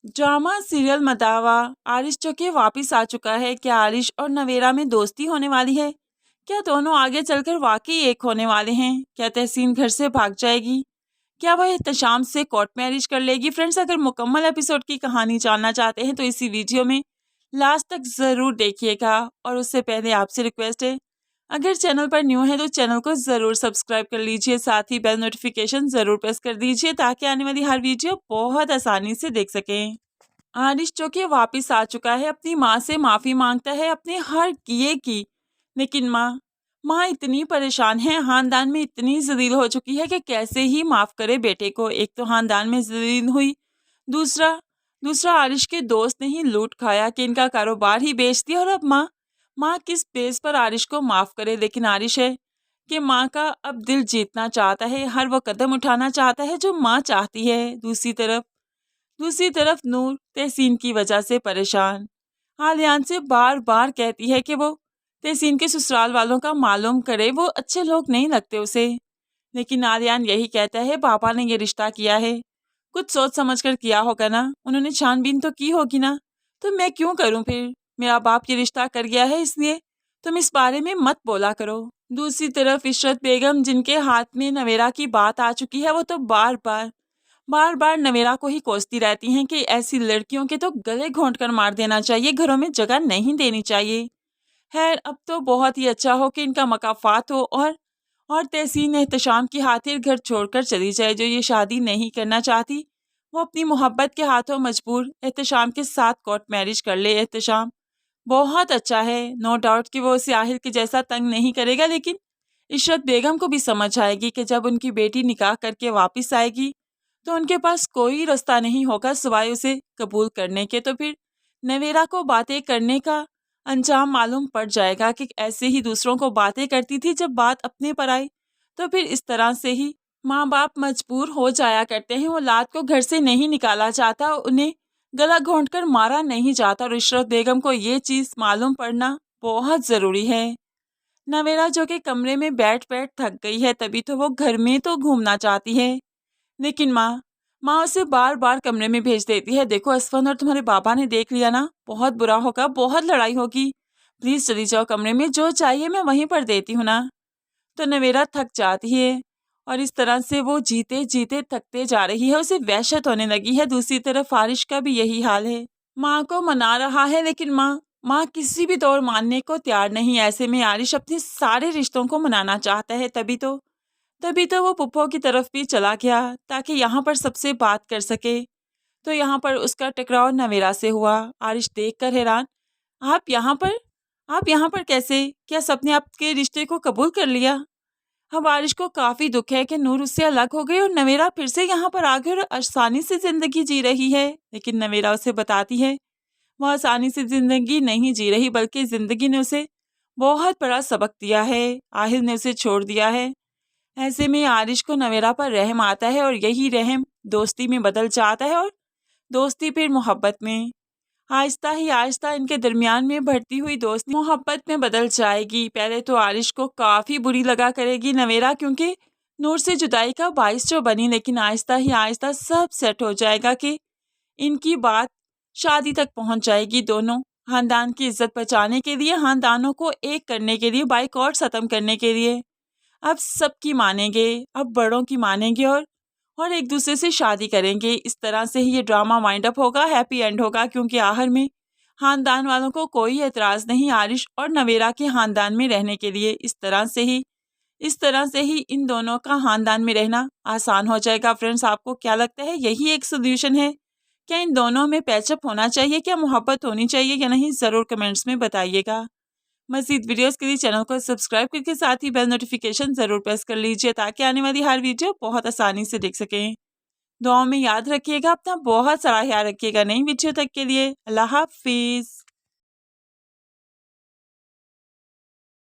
Drama serial मदावा Aarish जो कि वापिस आ चुका है। क्या आरिश और नवेरा में दोस्ती होने वाली है? क्या दोनों आगे चलकर वाकई एक होने वाले हैं? क्या तहसीन घर से भाग जाएगी? क्या वह एहतशाम से कोर्ट मैरिज कर लेगी? फ्रेंड्स, अगर मुकम्मल एपिसोड की कहानी जानना चाहते हैं तो इसी वीडियो में लास्ट तक ज़रूर देखिएगा। और उससे पहले आपसे रिक्वेस्ट है, अगर चैनल पर न्यू है तो चैनल को ज़रूर सब्सक्राइब कर लीजिए, साथ ही बेल नोटिफिकेशन ज़रूर प्रेस कर दीजिए ताकि आने वाली हर वीडियो बहुत आसानी से देख सकें। आरिश जो कि वापिस आ चुका है, अपनी माँ से माफ़ी मांगता है अपने हर किए की। लेकिन माँ इतनी परेशान है, खानदान में इतनी ज़लील हो चुकी है कि कैसे ही माफ़ करे बेटे को। एक तो खानदान में ज़लील हुई, दूसरा दूसरा आरिश के दोस्त ने ही लूट खाया कि इनका कारोबार ही बेच दिया। और अब माँ किस बेस पर आरिश को माफ़ करे? लेकिन आरिश है कि माँ का अब दिल जीतना चाहता है, हर वो कदम उठाना चाहता है जो माँ चाहती है। दूसरी तरफ नूर तहसीन की वजह से परेशान। आलियान से बार बार कहती है कि वो तहसीन के ससुराल वालों का मालूम करे, वो अच्छे लोग नहीं लगते उसे। लेकिन आलियान यही कहता है, पापा ने ये रिश्ता किया है, कुछ सोच समझ कर किया होगा ना, उन्होंने छानबीन तो की होगी ना, तो मैं क्यों करूं फिर? मेरा बाप ये रिश्ता कर गया है, इसलिए तुम इस बारे में मत बोला करो। दूसरी तरफ इशरत बेगम, जिनके हाथ में नवेरा की बात आ चुकी है, वो तो बार बार नवेरा को ही कोसती रहती हैं कि ऐसी लड़कियों के तो गले घोंट कर मार देना चाहिए, घरों में जगह नहीं देनी चाहिए। खैर, अब तो बहुत ही अच्छा हो कि इनका मकाफात हो और तहसीन एहतशाम की खातिर घर छोड़कर चली जाए। जो ये शादी नहीं करना चाहती, वो अपनी मोहब्बत के हाथों मजबूर एहतशाम के साथ कोर्ट मैरिज कर ले। एहतशाम बहुत अच्छा है, नो डाउट कि वो उसे आहिर के जैसा तंग नहीं करेगा। लेकिन इशरत बेगम को भी समझ आएगी कि जब उनकी बेटी निकाह करके वापस आएगी तो उनके पास कोई रास्ता नहीं होगा सिवाय उसे कबूल करने के। तो फिर नवेरा को बातें करने का अंजाम मालूम पड़ जाएगा कि ऐसे ही दूसरों को बातें करती थी, जब बात अपने पर आई तो फिर इस तरह से ही माँ बाप मजबूर हो जाया करते हैं। वो लात को घर से नहीं निकाला जाता, उन्हें गला घोंट कर मारा नहीं जाता। और इशरत बेगम को ये चीज़ मालूम पड़ना बहुत ज़रूरी है। नवेरा जो कि कमरे में बैठ बैठ थक गई है, तभी तो वो घर में तो घूमना चाहती है। लेकिन माँ उसे बार बार कमरे में भेज देती है। देखो असफन और तुम्हारे बाबा ने देख लिया ना, बहुत बुरा होगा, बहुत लड़ाई होगी, प्लीज चली जाओ कमरे में, जो चाहिए मैं वहीं पर देती हूँ ना। तो नवेरा थक जाती है और इस तरह से वो जीते जीते थकते जा रही है, उसे वहशत होने लगी है। दूसरी तरफ आरिश का भी यही हाल है, माँ को मना रहा है लेकिन माँ किसी भी दौर मानने को तैयार नहीं। ऐसे में आरिश अपने सारे रिश्तों को मनाना चाहता है, तभी तो वो पुप्पो की तरफ भी चला गया ताकि यहाँ पर सबसे बात कर सके। तो यहाँ पर उसका टकराव नवेरा से हुआ। आरिश देखकर हैरान, आप यहाँ पर कैसे? क्या सबने आपके रिश्ते को कबूल कर लिया? अब आरिश को काफी दुख है कि नूर उससे अलग हो गई और नवेरा फिर से यहाँ पर आ गई और आसानी से जिंदगी जी रही है। लेकिन नवेरा उसे बताती है वह आसानी से जिंदगी नहीं जी रही, बल्कि जिंदगी ने उसे बहुत बड़ा सबक दिया है, आहिल ने उसे छोड़ दिया है। ऐसे में आरिश को नवेरा पर रहम आता है और यही रहम दोस्ती में बदल जाता है और दोस्ती फिर मोहब्बत में। आहिस्ता ही आहिस्ता इनके दरमियान में बढ़ती हुई दोस्ती मोहब्बत में बदल जाएगी। पहले तो आरिश को काफ़ी बुरी लगा करेगी नवेरा, क्योंकि नूर से जुदाई का बाइस जो बनी। लेकिन आहिस्ता ही आहिस्ता सब सेट हो जाएगा कि इनकी बात शादी तक पहुंच जाएगी। दोनों खानदान की इज्जत बचाने के लिए, खानदानों को एक करने के लिए, बाइकआउट ख़त्म करने के लिए अब सबकी मानेंगे, अब बड़ों की मानेंगे और एक दूसरे से शादी करेंगे। इस तरह से ही ये ड्रामा वाइंड अप होगा, हैप्पी एंड होगा, क्योंकि आखिर में खानदान वालों को कोई एतराज़ नहीं आरिश और नवेरा के खानदान में रहने के लिए। इस तरह से ही इन दोनों का खानदान में रहना आसान हो जाएगा। फ्रेंड्स, आपको क्या लगता है, यही एक सोल्यूशन है? क्या इन दोनों में पैचअप होना चाहिए, क्या मोहब्बत होनी चाहिए या नहीं? ज़रूर कमेंट्स में बताइएगा। मज़ीद वीडियोस के लिए चैनल को सब्सक्राइब करके साथ ही बेल नोटिफिकेशन ज़रूर प्रेस कर लीजिए ताकि आने वाली हर वीडियो बहुत आसानी से देख सकें। दुआओं में याद रखिएगा, अपना बहुत सारा ख्याल रखिएगा। नई वीडियो तक के लिए अल्लाह हाफिज़।